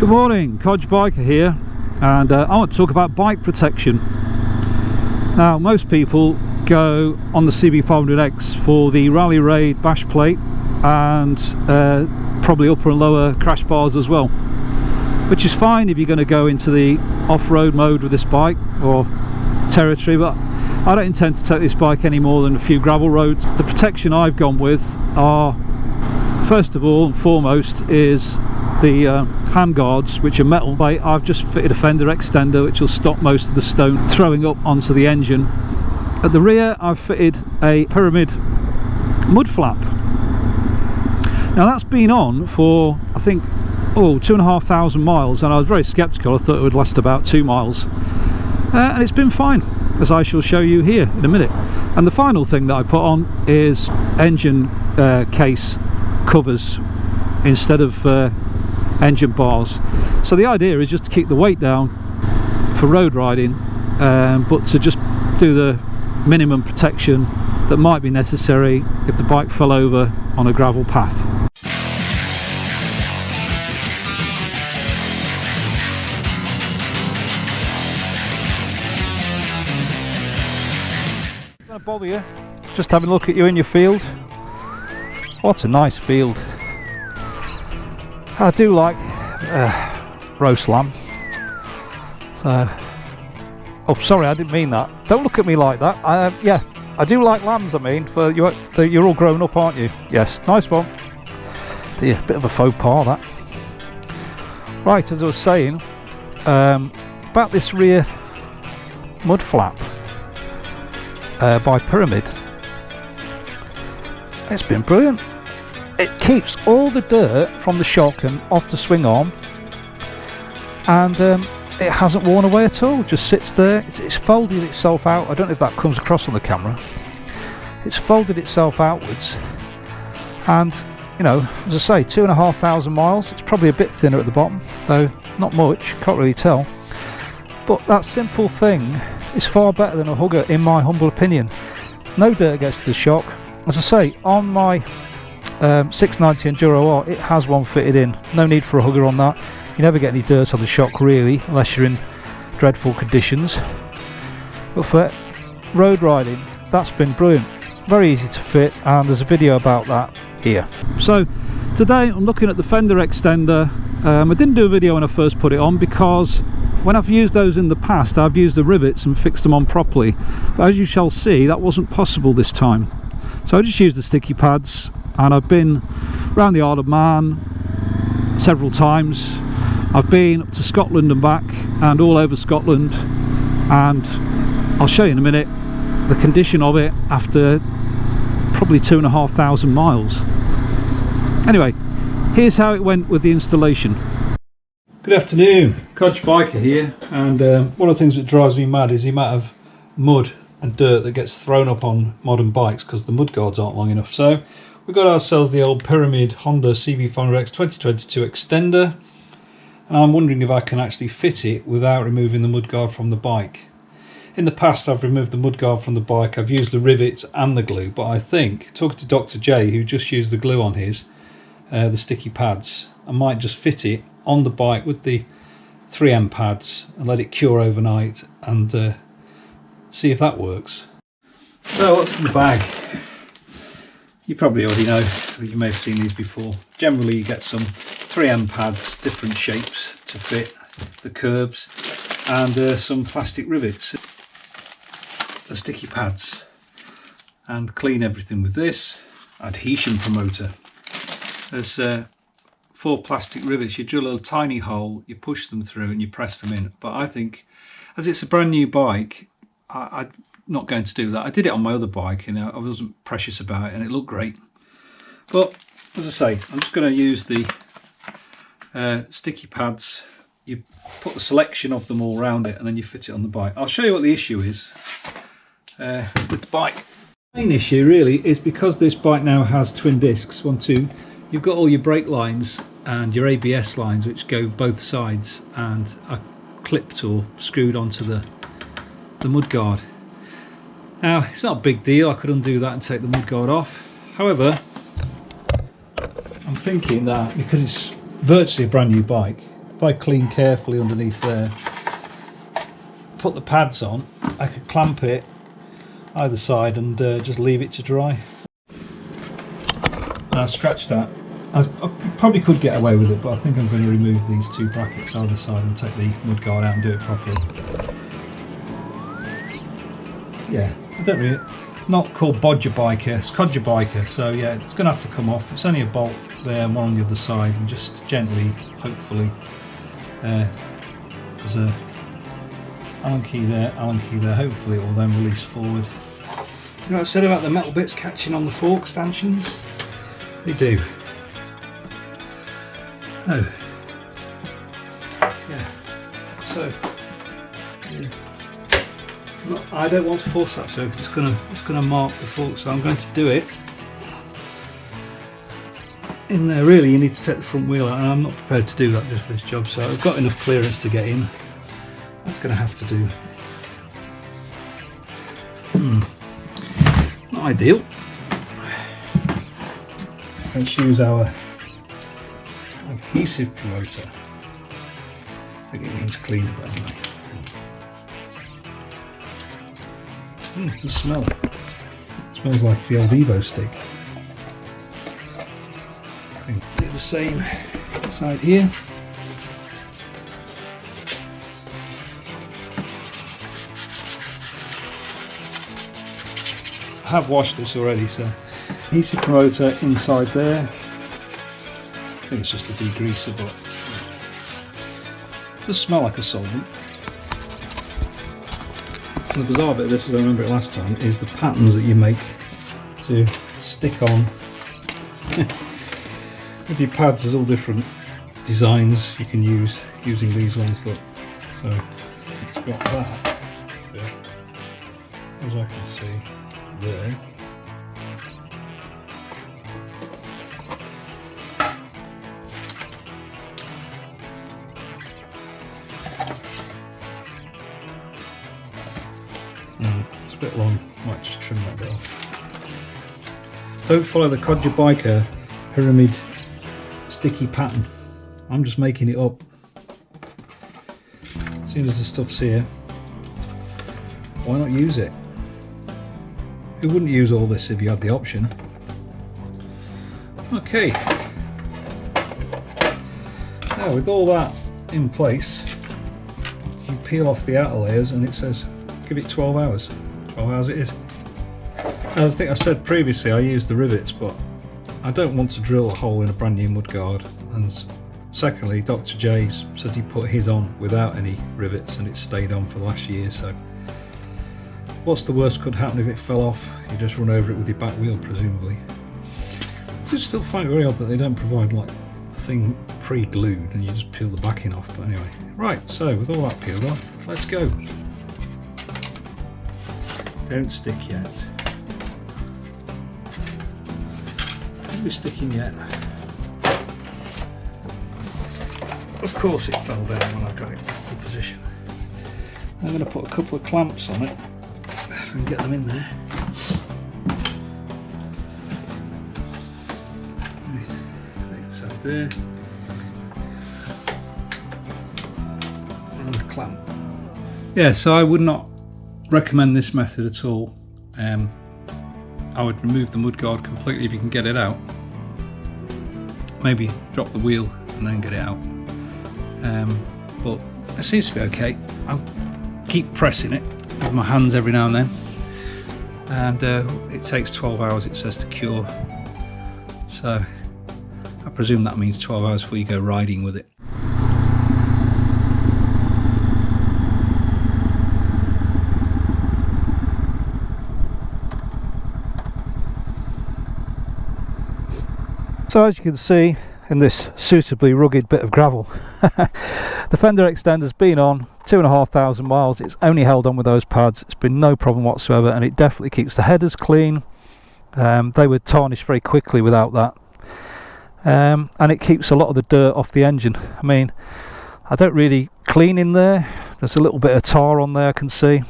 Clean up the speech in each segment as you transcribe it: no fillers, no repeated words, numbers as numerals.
Good morning, Codger Biker here, and I want to talk about bike protection. Now, most people go on the CB500X for the rally raid bash plate and probably upper and lower crash bars as well, which is fine if you're going to go into the off-road mode with this bike or territory, but I don't intend to take this bike any more than a few gravel roads. The protection I've gone with are, first of all and foremost, is the hand guards, which are metal. I've just fitted a Fender Extender which will stop most of the stone throwing up onto the engine. At the rear I've fitted a Pyramid mud flap. Now that's been on for, I think, 2,500 miles, and I was very sceptical. I thought it would last about 2 miles, and it's been fine, as I shall show you here in a minute. And the final thing that I put on is engine case covers instead of engine bars. So the idea is just to keep the weight down for road riding, but to just do the minimum protection that might be necessary if the bike fell over on a gravel path. I'm going to bother you, just having a look at you in your field. What a nice field. I do like roast lamb. So, oh, sorry, I didn't mean that. Don't look at me like that. Yeah, I do like lambs. I mean, you're all grown up, aren't you? Yes, nice one. Dear, bit of a faux pas that. Right, as I was saying about this rear mud flap by Pyramid. It's been brilliant. It keeps all the dirt from the shock and off the swing arm, and it hasn't worn away at all. Just sits there. It's folded itself out. I don't know if that comes across on the camera. It's folded itself outwards, and you know, as I say, 2,500 miles. It's probably a bit thinner at the bottom, though not much. Can't really tell. But that simple thing is far better than a hugger, in my humble opinion. No dirt gets to the shock. As I say, on my 690 Enduro R, it has one fitted in. No need for a hugger on that. You never get any dirt on the shock really, unless you're in dreadful conditions. But for road riding, that's been brilliant. Very easy to fit, and there's a video about that here. So today I'm looking at the Fender Extender. I didn't do a video when I first put it on because when I've used those in the past, I've used the rivets and fixed them on properly. But as you shall see, that wasn't possible this time. So I just used the sticky pads, and I've been around the Isle of Man several times. I've been up to Scotland and back, and all over Scotland, and I'll show you in a minute the condition of it after probably 2,500 miles. Anyway, here's how it went with the installation. Good afternoon, Codger Biker here, and one of the things that drives me mad is the amount of mud and dirt that gets thrown up on modern bikes because the mud guards aren't long enough. So we got ourselves the old Pyramid Honda CB500X 2022 Extender, and I'm wondering if I can actually fit it without removing the mudguard from the bike. In the past I've removed the mudguard from the bike, I've used the rivets and the glue, but I think, talking to Dr. J, who just used the glue on his, the sticky pads, I might just fit it on the bike with the 3M pads and let it cure overnight and see if that works. So what's in the bag? You probably already know, you may have seen these before. Generally you get some 3M pads, different shapes to fit the curves, and some plastic rivets, the sticky pads, and clean everything with this adhesion promoter. There's 4 plastic rivets. You drill a tiny hole, you push them through and you press them in. But I think, as it's a brand new bike, I'm not going to do that. I did it on my other bike and I wasn't precious about it and it looked great. But as I say, I'm just going to use the sticky pads. You put the selection of them all around it and then you fit it on the bike. I'll show you what the issue is with the bike. The main issue really is because this bike now has twin discs, 1, 2, you've got all your brake lines and your ABS lines which go both sides and are clipped or screwed onto the mudguard. Now it's not a big deal, I could undo that and take the mudguard off. However, I'm thinking that because it's virtually a brand new bike, if I clean carefully underneath there, put the pads on, I could clamp it either side and just leave it to dry. I'll scratch that. I probably could get away with it, but I think I'm going to remove these two brackets either side and take the mudguard out and do it properly. Yeah, I don't really, not called Codger Biker, it's Codger Biker, so yeah, it's going to have to come off. It's only a bolt there and one on the other side, and just gently, hopefully, there's a Allen key there, hopefully it will then release forward. You know what I said about the metal bits catching on the fork stanchions? They do. Oh. Yeah. So, yeah. I don't want to force that so because it's gonna mark the fork, so I'm going to do it in there. Really, you need to take the front wheel out, and I'm not prepared to do that just for this job, so I've got enough clearance to get in. That's going to have to do. Not ideal. Let's use our adhesive promoter. I think it means cleaner, but anyway. The smell. It smells like the old Evo stick. I think do the same side here. I have washed this already, so adhesive promoter inside there. I think it's just a degreaser, but it does smell like a solvent. The bizarre bit of this, as I remember it last time, is the patterns that you make to stick on. With your pads, there's all different designs you can use using these ones. Look, so it's got that, yeah, as I can see there. It's a bit long, might just trim that bit off. Don't follow the Codger Biker pyramid sticky pattern. I'm just making it up. As soon as the stuff's here, why not use it? Who wouldn't use all this if you had the option? Okay. Now with all that in place, you peel off the outer layers and it says give it 12 hours. 12 hours it is. I think I said previously I used the rivets, but I don't want to drill a hole in a brand new mudguard. And secondly, Dr. J said he put his on without any rivets and it stayed on for the last year, so what's the worst could happen if it fell off? You just run over it with your back wheel, presumably. I just still find it very odd that they don't provide like the thing pre-glued and you just peel the backing off, but anyway. Right, so with all that peeled off, let's go. Don't stick yet. Don't be sticking yet. Of course it fell down when I got it into position. I'm going to put a couple of clamps on it if I can get them in there. Right, so there. And a clamp. Yeah, so I would not recommend this method at all. I would remove the mudguard completely if you can get it out. Maybe drop the wheel and then get it out. But it seems to be okay. I'll keep pressing it with my hands every now and then, and it takes 12 hours it says to cure, so I presume that means 12 hours before you go riding with it. So as you can see in this suitably rugged bit of gravel, the Fender Extender's been on 2,500 miles. It's only held on with those pads. It's been no problem whatsoever, and it definitely keeps the headers clean. They would tarnish very quickly without that, and it keeps a lot of the dirt off the engine. I mean, I don't really clean in there. There's a little bit of tar on there I can see.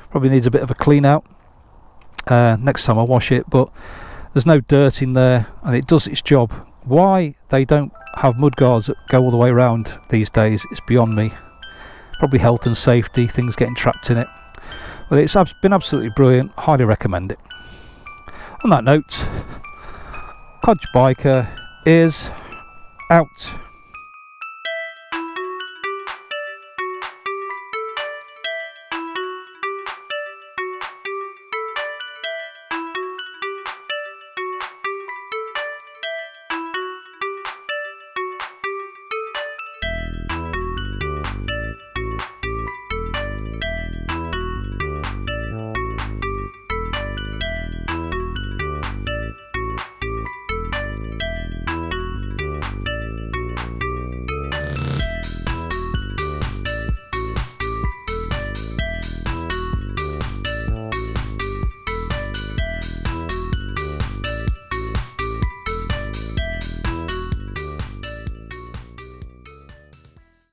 Probably needs a bit of a clean out next time I wash it, but there's no dirt in there and it does its job. Why they don't have mudguards that go all the way around these days. It's beyond me. Probably health and safety, things getting trapped in it. But it's been absolutely brilliant. Highly recommend it. On that note, Codger Biker is out.